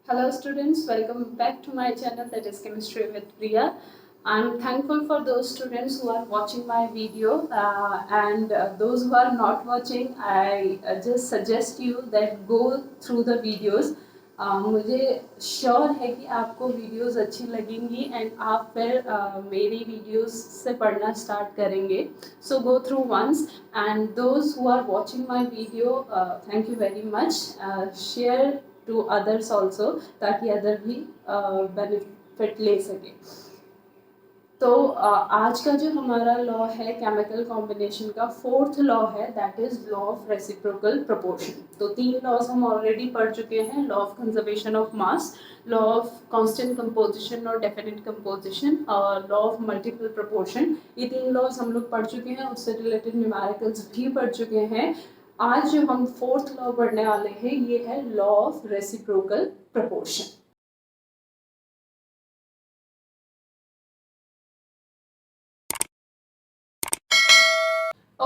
Hello students, welcome back to my channel, that is Chemistry with Priya. I'm thankful for those students who are watching my video and those who are not watching, I just suggest you that go through the videos. मुझे sure है कि आपको videos अच्छी लगेंगी and आप फिर मेरी videos से पढ़ना स्टार्ट करेंगे. So go through once and those who are watching my video, thank you very much. Share to others also ताकि अदर भी बेनिफिट ले सके. तो आज का जो हमारा लॉ है केमिकल कॉम्बिनेशन का, फोर्थ लॉ है, that is law of reciprocal proportion. तो 3 लॉज हम ऑलरेडी पढ़ चुके हैं. Law of conservation of mass, law of constant composition और डेफिनेट कंपोजिशन और लॉ ऑफ मल्टीपल प्रोपोर्शन. ये 3 लॉज हम लोग पढ़ चुके हैं, उससे रिलेटेड न्यूमेरिकल्स भी पढ़ चुके हैं. आज जो हम फोर्थ लॉ पढ़ने वाले हैं ये है law of reciprocal proportion.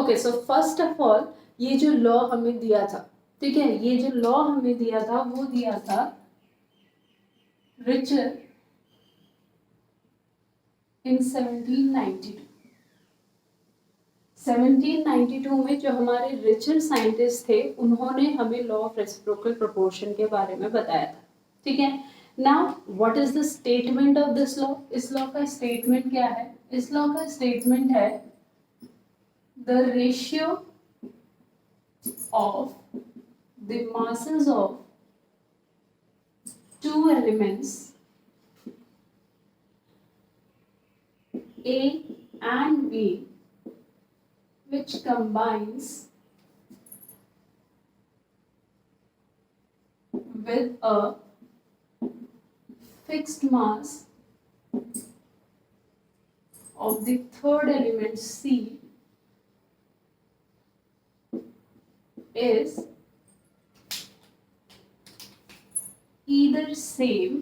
Okay, so first of all ये जो लॉ हमें दिया था, ठीक है, ये जो लॉ हमें दिया था वो दिया था रिचर इन 1792. 1792 में जो हमारे रिचर साइंटिस्ट थे उन्होंने हमें लॉ ऑफ रेसिप्रोकल प्रोपोर्शन के बारे में बताया था. ठीक है. Now what is the statement of this law? इस लॉ का स्टेटमेंट क्या है? इस लॉ का स्टेटमेंट है the ratio of the masses of two elements A and B which combines with a fixed mass of the third element C is either same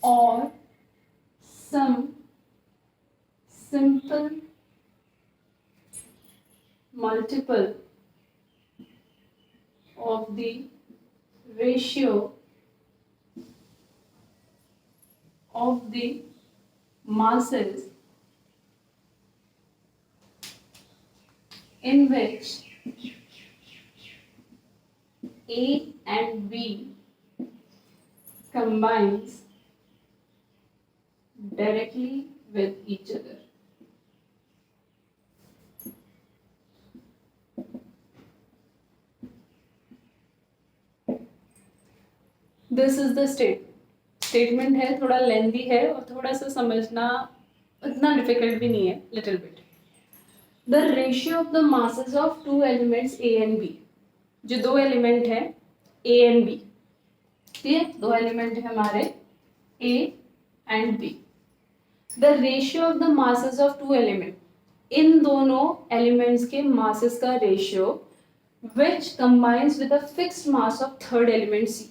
or some simple multiple of the ratio of the masses in which A and B combines directly with each other. This is the statement है, थोड़ा लेंदी है और थोड़ा सा समझना इतना difficult भी नहीं है, little bit. The ratio of the masses of two elements A and B. जो दो एलिमेंट है A and B, ठीक है, दो एलिमेंट है हमारे A and B. The ratio of the masses of two elements. इन दोनों एलिमेंट्स के masses का ratio which combines with a fixed mass of third element C.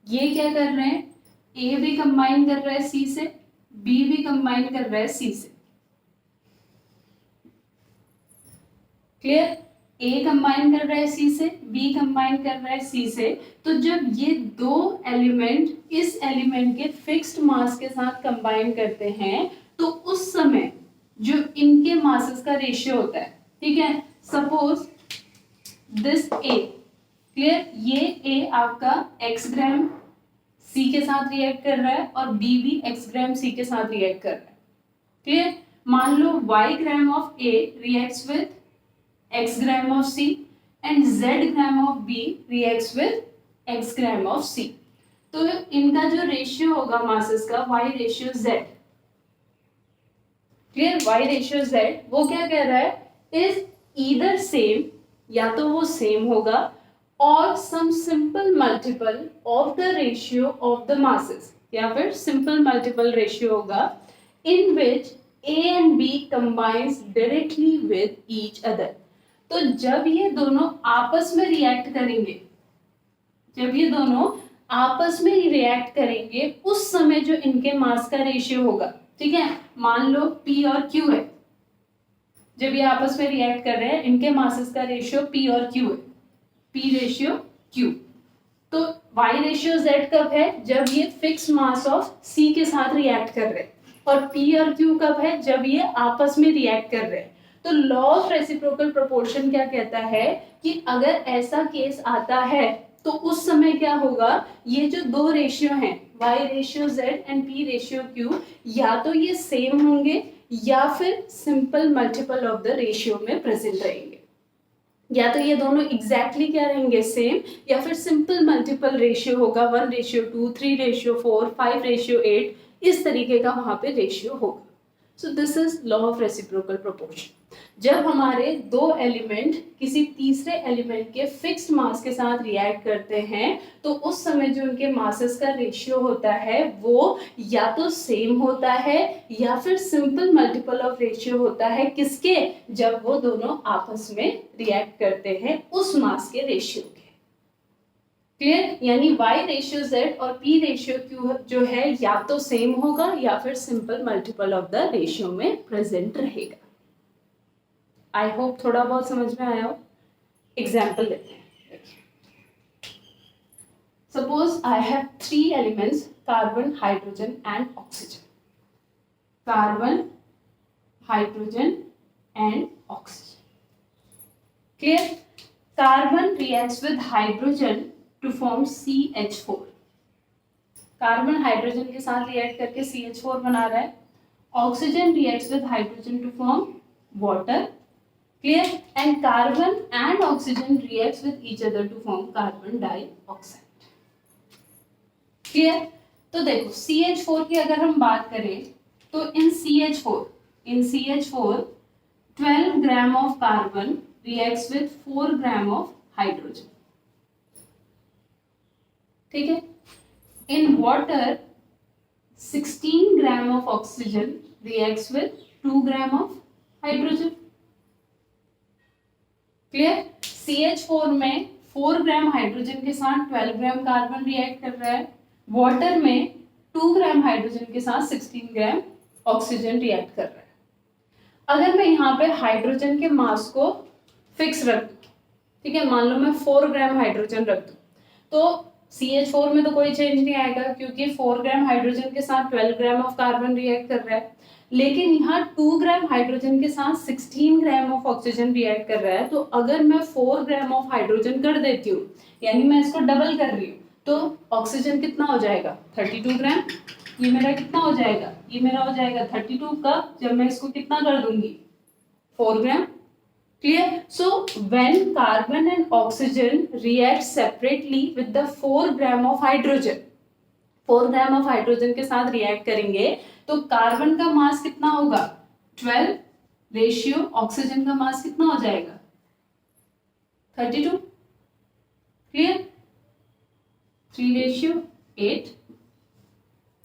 ये क्या कर रहे हैं? A भी कंबाइन कर रहा है C से, B भी कंबाइन कर रहा है C से. क्लियर? A कंबाइन कर रहा है C से, B कंबाइन कर रहा है C से. तो जब ये दो एलिमेंट इस एलिमेंट के फिक्स्ड मास के साथ कंबाइन करते हैं तो उस समय जो इनके मासेस का रेशियो होता है, ठीक है, सपोज दिस A, क्लियर, ये A आपका x ग्राम C के साथ रिएक्ट कर रहा है और B भी x ग्राम C के साथ रिएक्ट कर रहा है. क्लियर? मान लो y gram of A reacts with x gram of C and z gram of B reacts with x gram of C. तो इनका जो रेशियो होगा मासेस का, y ratio z, clear, y ratio z, वो क्या कह रहा है? इज ईदर सेम, या तो वो सेम होगा, और some simple multiple of the ratio of the masses, या फिर सिंपल मल्टीपल रेशियो होगा इन विच A and B combines directly with each other. तो जब ये दोनों आपस में रिएक्ट करेंगे, जब ये दोनों आपस में रिएक्ट करेंगे उस समय जो इनके मास का रेशियो होगा, ठीक है, मान लो P और Q है, जब ये आपस में रिएक्ट कर रहे हैं इनके मासेस का रेशियो P और Q है, P रेशियो Q। तो Y रेशियो Z कब है, जब ये फिक्स मास ऑफ C के साथ रिएक्ट कर रहे हैं, और P और Q कब है, जब ये आपस में रिएक्ट कर रहे हैं। तो लॉ ऑफ रेसिप्रोकल प्रोपोर्शन क्या कहता है कि अगर ऐसा केस आता है तो उस समय क्या होगा, ये जो दो रेशियो हैं Y ratio Z and P ratio Q, या तो ये सेम होंगे या फिर simple multiple of the ratio में प्रेजेंट रहेंगे। या तो ये दोनों एग्जैक्टली क्या रहेंगे, सेम, या फिर सिंपल मल्टीपल रेशियो होगा, 1:2, 3:4, 5:8, इस तरीके का वहां पे रेशियो होगा। So this is law of reciprocal proportion. जब हमारे दो एलिमेंट किसी तीसरे एलिमेंट के फिक्स्ड मास के साथ रिएक्ट करते हैं तो उस समय जो उनके मासेस का रेशियो होता है वो या तो सेम होता है या फिर सिंपल मल्टीपल ऑफ रेशियो होता है, किसके, जब वो दोनों आपस में रिएक्ट करते हैं उस मास के रेशियो के। क्लियर, यानी Y रेशियो Z और P रेशियो Q जो है या तो सेम होगा या फिर simple multiple of the ratio में प्रेजेंट रहेगा। आई होप थोड़ा बहुत समझ में आया हो। एग्जाम्पल लेते हैं। Suppose I have 3 elements, carbon, hydrogen and oxygen. Carbon, hydrogen and oxygen. Clear, carbon reacts with hydrogen to form CH4। Carbon hydrogen के साथ रिएक्ट करके CH4 बना रहा है। Oxygen reacts with hydrogen to form water। Clear, and carbon and oxygen reacts with each other to form carbon dioxide। Clear, तो देखो CH4 की अगर हम बात करें तो इन CH4 12 gram of carbon reacts with 4 gram of hydrogen. ठीक है, in water 16 gram of oxygen reacts with 2 gram of hydrogen. Clear, CH4 में 4 ग्राम हाइड्रोजन के साथ 12 ग्राम कार्बन रिएक्ट कर रहा है, वाटर में 2 ग्राम हाइड्रोजन के साथ 16 ग्राम ऑक्सीजन रिएक्ट कर रहा है। अगर मैं यहाँ पे हाइड्रोजन के मास को फिक्स रख दूं, ठीक है, मान लो मैं 4 ग्राम हाइड्रोजन रख दूं, तो CH4 में तो कोई चेंज नहीं आएगा क्योंकि 4 ग्राम हाइड्रोजन के साथ 12 ग्राम ऑफ कार्बन रिएक्ट कर रहा है। लेकिन यहाँ 2 ग्राम हाइड्रोजन के साथ 16 ग्राम ऑफ ऑक्सीजन रिएक्ट कर रहा है, तो अगर मैं 4 ग्राम ऑफ हाइड्रोजन कर देती हूँ, यानी मैं इसको डबल कर रही हूँ, तो ऑक्सीजन कितना हो जाएगा, 32 ग्राम। ये मेरा कितना हो जाएगा, ये मेरा हो जाएगा 32 का, जब मैं इसको कितना कर दूंगी, 4 ग्राम। Clear, so when carbon and oxygen react separately with the 4 gram of hydrogen, 4 gram of hydrogen के साथ रिएक्ट करेंगे तो कार्बन का मास कितना होगा, 12 रेशियो ऑक्सीजन का मास कितना हो जाएगा, 32। क्लियर, 3:8।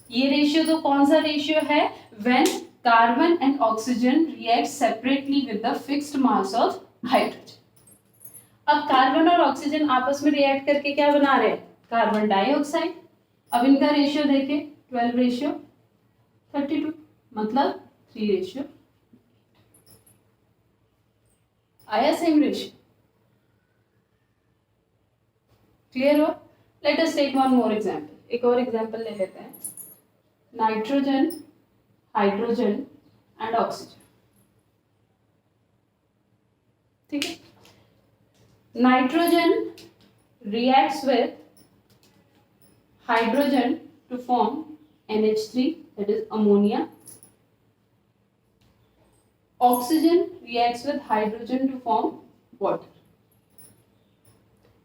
ये रेशियो तो कौन सा रेशियो है, when carbon and oxygen react separately with the fixed mass of hydrogen. अब कार्बन और ऑक्सीजन आपस में रिएक्ट करके क्या बना रहे हैं, कार्बन डाइऑक्साइड। अब इनका रेशियो देखें, 12:32, मतलब 3:। आया सेम रेशियो, क्लियर हो। Let us take one more example, एक और एग्जांपल ले लेते हैं। Nitrogen, hydrogen and oxygen. ठीक है, nitrogen reacts with hydrogen to form NH3, that is ammonia. Oxygen reacts with hydrogen to form water,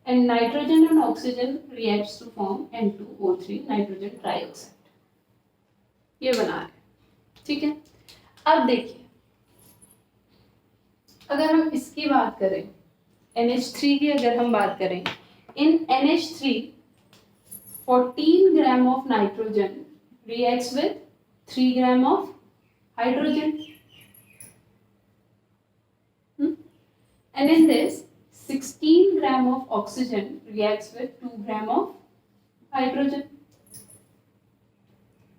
and nitrogen and oxygen reacts to form N2O3, nitrogen trioxide। ये बना रहे, ठीक है। अब देखिए, अगर हम इसकी बात करें, NH3 की अगर हम बात करें, इन NH3 14 gram of nitrogen reacts with 3 gram of hydrogen, and in this 16 gram of oxygen reacts with 2 gram of hydrogen।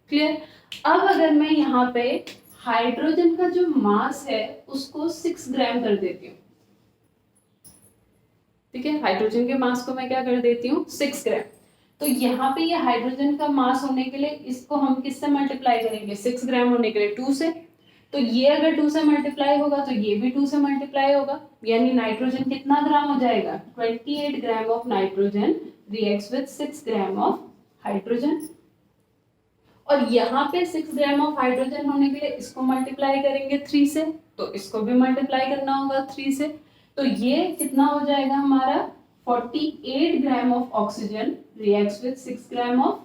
Clear, अब अगर मैं यहाँ पे हाइड्रोजन का जो मास है उसको 6 ग्राम कर देती हूँ, ठीक है, हाइड्रोजन के मास को मैं क्या कर देती हूँ 6 ग्राम। तो यहाँ पे ये हाइड्रोजन का मास होने के लिए इसको हम किससे मल्टीप्लाई करेंगे, 6 ग्राम होने के लिए 2 से। तो ये अगर 2 से मल्टीप्लाई होगा तो ये भी 2 से मल्टीप्लाई होगा, यानी नाइट्रोजन कितना ग्राम हो जाएगा, 28 gram of nitrogen reacts with 6 gram of hydrogen. और यहाँ पे 6 ग्राम ऑफ हाइड्रोजन होने के लिए इसको मल्टीप्लाई करेंगे 3 से, तो इसको भी मल्टीप्लाई करना होगा 3 से। तो ये कितना हो जाएगा हमारा 48 gram of oxygen reacts with 6 gram of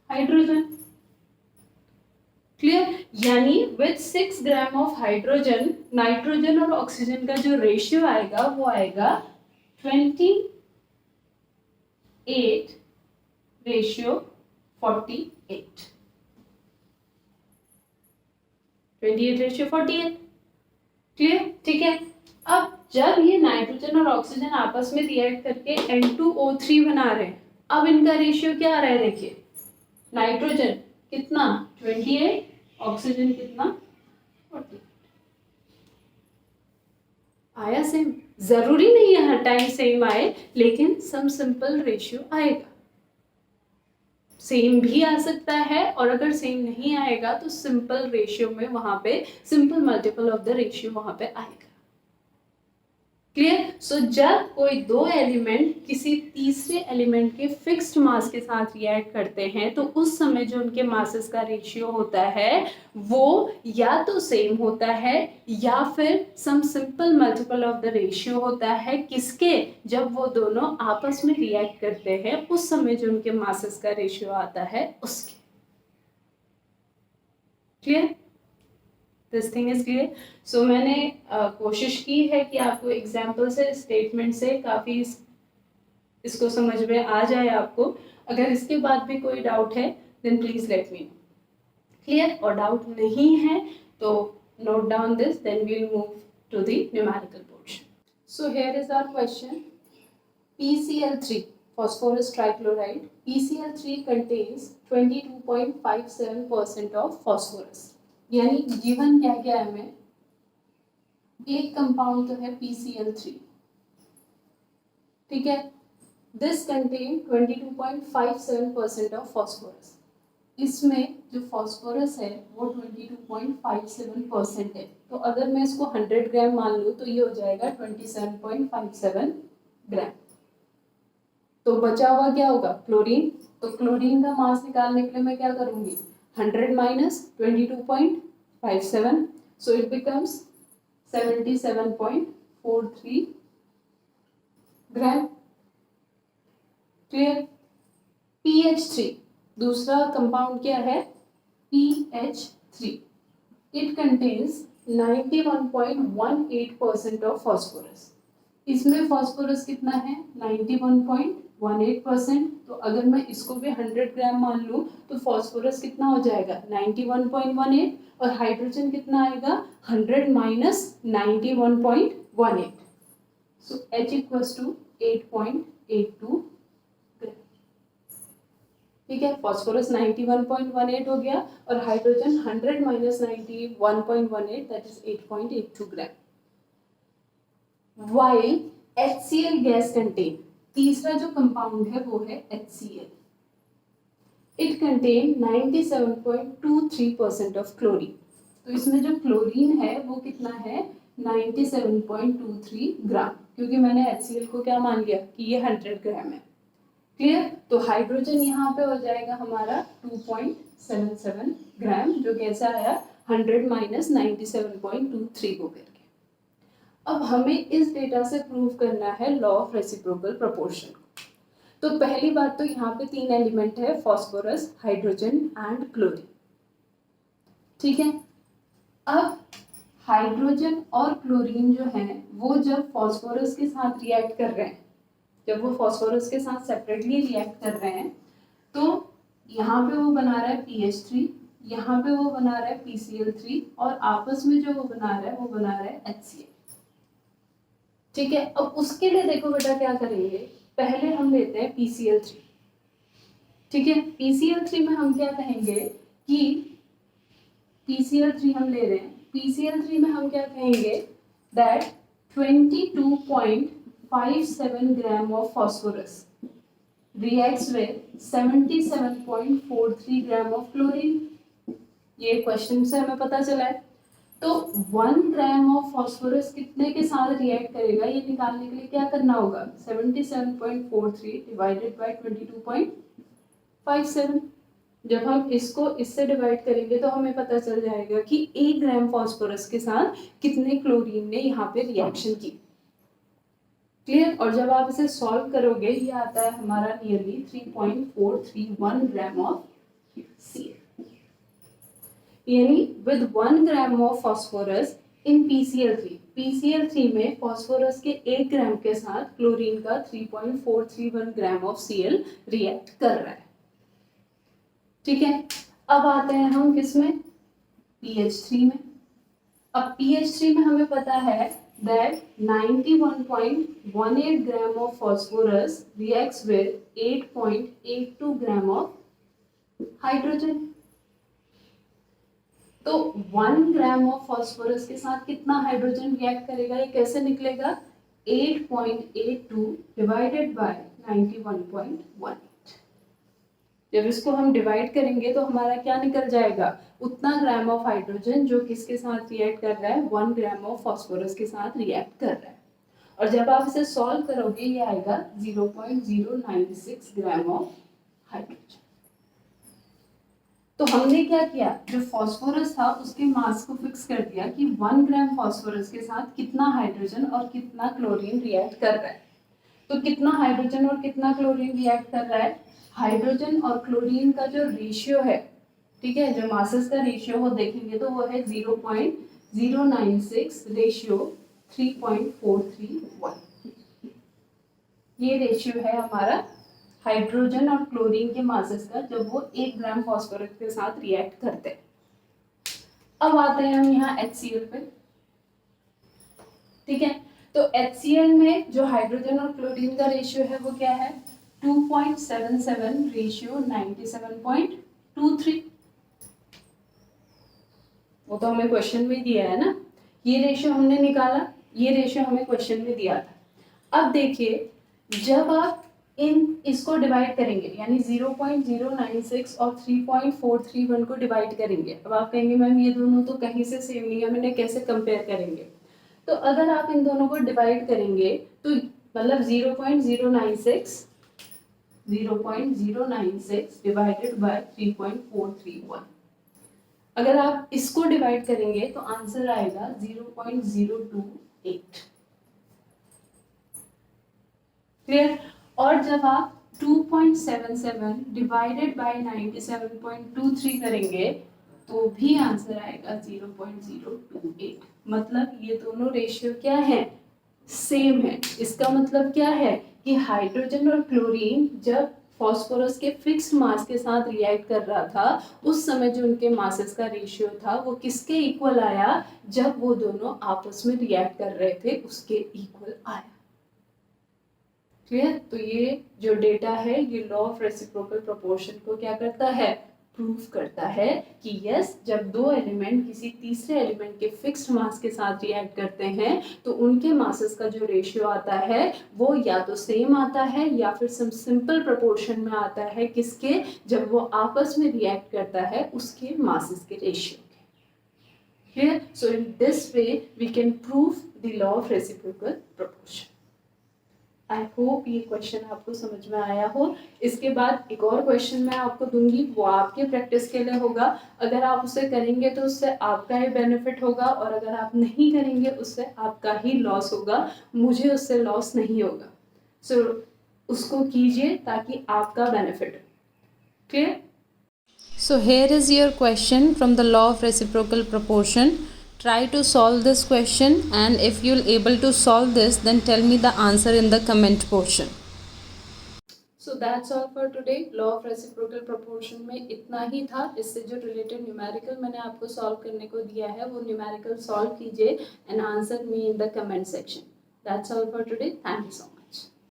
hydrogen. Clear, यानी with 6 gram of hydrogen nitrogen और ऑक्सीजन का जो रेशियो आएगा वो आएगा 28 रेशियो 48, 28 रेशियो 48। क्लियर, ठीक है। अब जब ये नाइट्रोजन और ऑक्सीजन आपस में रिएक्ट करके N2O3 बना रहे हैं, अब इनका रेशियो क्या आ रहा है, देखिए नाइट्रोजन कितना 28, ऑक्सीजन कितना 48। आया सेम, जरूरी नहीं है हर टाइम सेम आए, लेकिन सम सिंपल रेशियो आएगा। सेम भी आ सकता है, और अगर सेम नहीं आएगा तो सिंपल रेशियो में वहां पे simple multiple of the ratio वहां पे आएगा। क्लियर, सो जब कोई दो एलिमेंट किसी तीसरे एलिमेंट के फिक्स्ड मास के साथ रिएक्ट करते हैं तो उस समय जो उनके मासेस का रेशियो होता है वो या तो सेम होता है या फिर some simple multiple of the ratio होता है। किसके, जब वो दोनों आपस में रिएक्ट करते हैं उस समय जो उनके मासेस का रेशियो आता है उसके। Clear, this thing is clear. So मैंने कोशिश की है कि आपको एग्जाम्पल से, स्टेटमेंट से काफ़ी इसको समझ में आ जाए आपको। अगर इसके बाद भी कोई डाउट है then please let me know. Clear, और डाउट नहीं है तो note down this, then we will move to the numerical portion. So here is our question, PCl3 phosphorus trichloride, PCl3 contains 22.57% of phosphorus। यानी given क्या क्या है हमें, एक कंपाउंड तो है PCl3, ठीक है, दिस कंटेन 22.57% ऑफ फॉस्फोरस। इसमें जो फॉस्फोरस है वो 22.57% है। तो अगर मैं इसको 100 ग्राम मान लूँ तो ये हो जाएगा 27.57 ग्राम। तो बचा हुआ क्या होगा, क्लोरीन। तो क्लोरीन का मास निकालने के लिए मैं क्या करूंगी, 100 minus 22.57, so it becomes 77.43 gram. Clear, PH3 दूसरा कंपाउंड क्या है, PH3, it contains 91.18% of phosphorus. इसमें फॉस्फोरस कितना है 91.18%। तो अगर मैं इसको भी 100 ग्राम मान लूँ तो फॉस्फोरस कितना हो जाएगा 91.18, और हाइड्रोजन कितना आएगा 100 माइनस 91.18, सो H इक्वल्स टू 8.82 ग्राम। ठीक है, फॉस्फोरस 91.18 हो गया और hydrogen 100 minus 91.18 that is 8.82 gram. While HCl gas contain, तीसरा जो कंपाउंड है वो है HCl, it contain 97.23% of chlorine. तो इसमें जो क्लोरीन है वो कितना है 97.23 ग्राम, क्योंकि मैंने HCl को क्या मान लिया कि ये 100 ग्राम है। क्लियर, तो हाइड्रोजन यहाँ पे हो जाएगा हमारा 2.77 ग्राम, जो कैसा आया 100 माइनस 97.23 को करके। अब हमें इस डेटा से प्रूव करना है लॉ ऑफ रेसिप्रोकल प्रोपोर्शन। तो पहली बात तो यहाँ पे 3 एलिमेंट है, फॉस्फोरस, हाइड्रोजन एंड क्लोरीन। ठीक है, अब हाइड्रोजन और क्लोरीन जो है वो जब फॉस्फोरस के साथ रिएक्ट कर रहे हैं, जब वो फॉस्फोरस के साथ सेपरेटली रिएक्ट कर रहे हैं तो यहाँ पे वो बना रहा है PH3, यहाँ पे वो बना रहा है PCl3, और आपस में जो वो बना रहा है वो बना रहा है HCl। ठीक है, अब उसके लिए देखो बेटा क्या करेंगे, पहले हम लेते हैं PCl3। ठीक है, PCl3 में हम क्या कहेंगे कि PCl3 हम ले रहे हैं, PCl3 में हम क्या कहेंगे that 22.1 57 gram of phosphorus reacts with 77.43 gram of chlorine. ये क्वेश्चन से हमें पता चला है। तो 1 ग्राम ऑफ फॉस्फोरस कितने के साथ रिएक्ट करेगा ये निकालने के लिए क्या करना होगा, 77.43 डिवाइडेड बाय 22.57। जब हम इसको इससे डिवाइड करेंगे तो हमें पता चल जाएगा कि 1 ग्राम फॉस्फोरस के साथ कितने क्लोरीन ने यहाँ पे रिएक्शन की। क्लियर। और जब आप इसे सॉल्व करोगे ये आता है हमारा नियरली 3.431 ग्राम ऑफ Cl, यानी with 1 gram of phosphorus in PCl3 में फॉस्फोरस के 1 ग्राम के साथ क्लोरीन का 3.431 ग्राम ऑफ Cl रिएक्ट कर रहा है। ठीक है, अब आते हैं हम किसमें, PH3 में। अब PH3 में हमें पता है that 91.18 gram of phosphorus reacts with 8.82 gram of hydrogen। तो 1 ग्राम ऑफ फॉस्फोरस के साथ कितना हाइड्रोजन रिएक्ट करेगा, ये कैसे निकलेगा, 8.82 डिवाइडेड बाय 91.18। जब इसको हम डिवाइड करेंगे तो हमारा क्या निकल जाएगा, उतना ग्राम ऑफ हाइड्रोजन जो किसके साथ रिएक्ट कर रहा है, 1 ग्राम ऑफ फॉस्फोरस के साथ रिएक्ट कर रहा है। और जब आप इसे सॉल्व करोगे ये आएगा 0.096 ग्राम ऑफ हाइड्रोजन। तो हमने क्या किया, जो फॉस्फोरस था उसके मास को फिक्स कर दिया कि 1 ग्राम फॉस्फोरस के साथ कितना हाइड्रोजन और कितना क्लोरीन रिएक्ट कर रहा है। तो कितना हाइड्रोजन और कितना क्लोरीन रिएक्ट कर रहा है, हाइड्रोजन और क्लोरीन का जो रेशियो है, ठीक है, जो मासेस का रेशियो वो देखेंगे तो वो है 0.096 रेशियो 3.431। ये रेशियो है हमारा हाइड्रोजन और क्लोरीन के मासेस का जब वो 1 ग्राम फॉस्फोरस के साथ रिएक्ट करते हैं। अब आते हैं हम यहाँ HCl पे। ठीक है, तो HCl में जो हाइड्रोजन और क्लोरीन का रेशियो है वो क्या है, 2.77 रेशियो 97.23। वो तो हमें क्वेश्चन में दिया है ना, ये रेशियो हमने निकाला, ये रेशियो हमें क्वेश्चन में दिया था। अब देखिए जब आप इसको डिवाइड करेंगे यानी 0.096 और 3.431 को डिवाइड करेंगे। अब आप कहेंगे मैम ये दोनों तो कहीं से सेम नहीं है, मैंने कैसे कंपेयर करेंगे। तो अगर आप इन दोनों को डिवाइड करेंगे तो मतलब 0.096 डिवाइडेड बाय 3.431, अगर आप इसको डिवाइड करेंगे तो आंसर आएगा 0.028। क्लियर। और जब आप 2.77 डिवाइडेड बाय 97.23 करेंगे तो भी आंसर आएगा 0.028। मतलब ये दोनों रेशियो क्या है, सेम है। इसका मतलब क्या है कि हाइड्रोजन और क्लोरीन जब फॉस्फोरस के फिक्स्ड मास के साथ रिएक्ट कर रहा था उस समय जो उनके मासेस का रेशियो था वो किसके इक्वल आया, जब वो दोनों आपस में रिएक्ट कर रहे थे उसके इक्वल आया। क्लियर। तो ये जो डेटा है ये लॉ ऑफ रेसिप्रोकल प्रोपोर्शन को क्या करता है, प्रूफ करता है कि यस जब दो एलिमेंट किसी तीसरे एलिमेंट के फिक्स्ड मास के साथ रिएक्ट करते हैं तो उनके मासेस का जो रेशियो आता है वो या तो सेम आता है या फिर सम सिंपल प्रोपोर्शन में आता है, किसके, जब वो आपस में रिएक्ट करता है उसके मासेस के रेशियो के। Clear. So in this way we can prove the law of reciprocal proportion. I hope ये क्वेश्चन आपको समझ में आया हो। इसके बाद एक और क्वेश्चन मैं आपको दूंगी, वो आपके प्रैक्टिस के लिए होगा। अगर आप उसे करेंगे तो उससे आपका ही बेनिफिट होगा और अगर आप नहीं करेंगे उससे आपका ही लॉस होगा, मुझे उससे लॉस नहीं होगा। सो उसको कीजिए ताकि आपका बेनिफिट हो। Clear. So here is your question from the law of reciprocal proportion. Try to solve this question, and if you'll able to solve this then tell me the answer in the comment portion. So that's all for today. Law of reciprocal proportion में इतना ही था। इससे जो related numerical मैंने आपको solve करने को दिया है वो न्यूमेरिकल सॉल्व कीजिए and answer me in the comment section. That's all for today. Thank you so much.